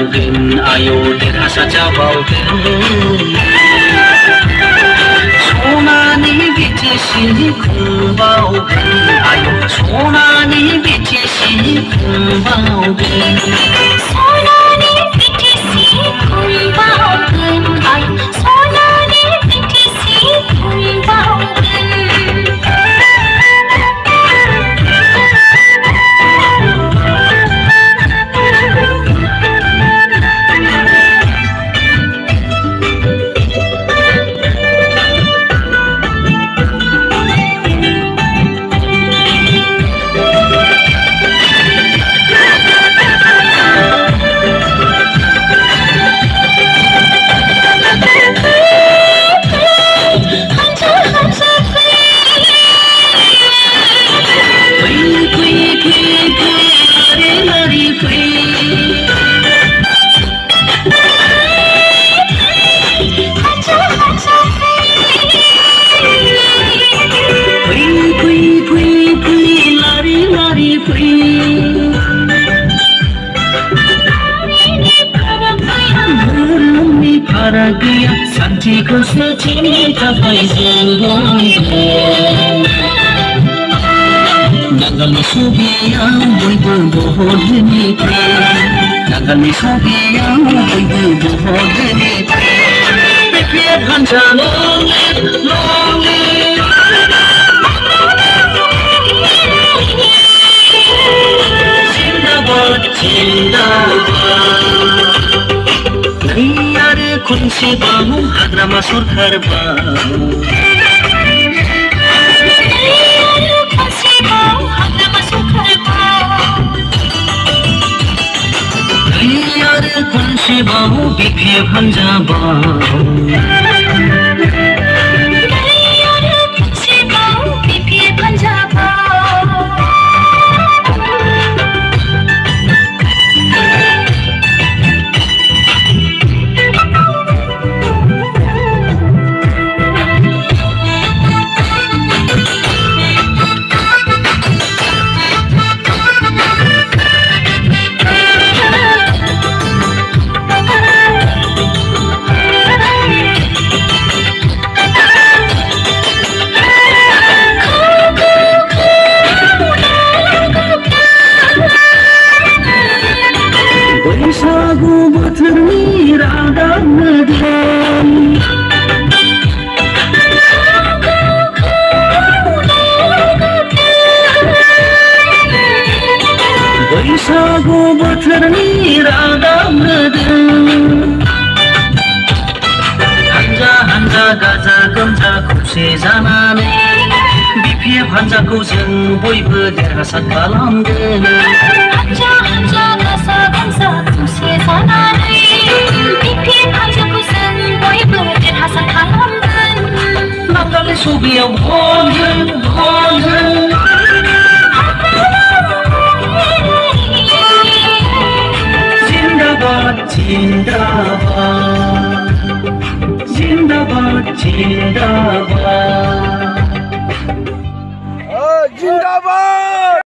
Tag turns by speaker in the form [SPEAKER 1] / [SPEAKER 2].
[SPEAKER 1] जाबावगोन आयौ देरहासार जाबावगोन सनानि बिटिसि खुंबावगोन आयौ सनानि बिटिसि खुंबावगोन
[SPEAKER 2] सनानि बिटिसि खुंबावगोन आयौ सनानि बिटिसि खुंबावगोन
[SPEAKER 1] गैया सान्थिखौ सोरजिनो थाखाय जों नांगालनि सबियाव बयबो बहुत धोनिफ्रा नांगालनि सबियाव बयबो बहुत धोनिफ्रा बिपिएफ हान्जा जिन्दाबाद जिन्दाबाद आरो खनसेबाव हाग्रामा सरखार आरो खनसेबाव बिपिएफ हान्जा बैसागु बोथोरनि रादाब मोदान बैसागु बोथोरनि रादाब मोदान हान्जा हान्जा गाजा गोमजा खौसे जानानै बिपिएफ हान्जाखौ जों बयबो देरहासार खालामगोन
[SPEAKER 2] हान्जा हान्जा गाजा गोमजा खौसे जानानै बिपिएफ हान्जाखौ जों बयबो देरहासार खालामगोन
[SPEAKER 1] नांगालनि सबियाव भन हो जिन्दाबाद जिन्दाबाद जिन्दाबाद जिन्दाबाद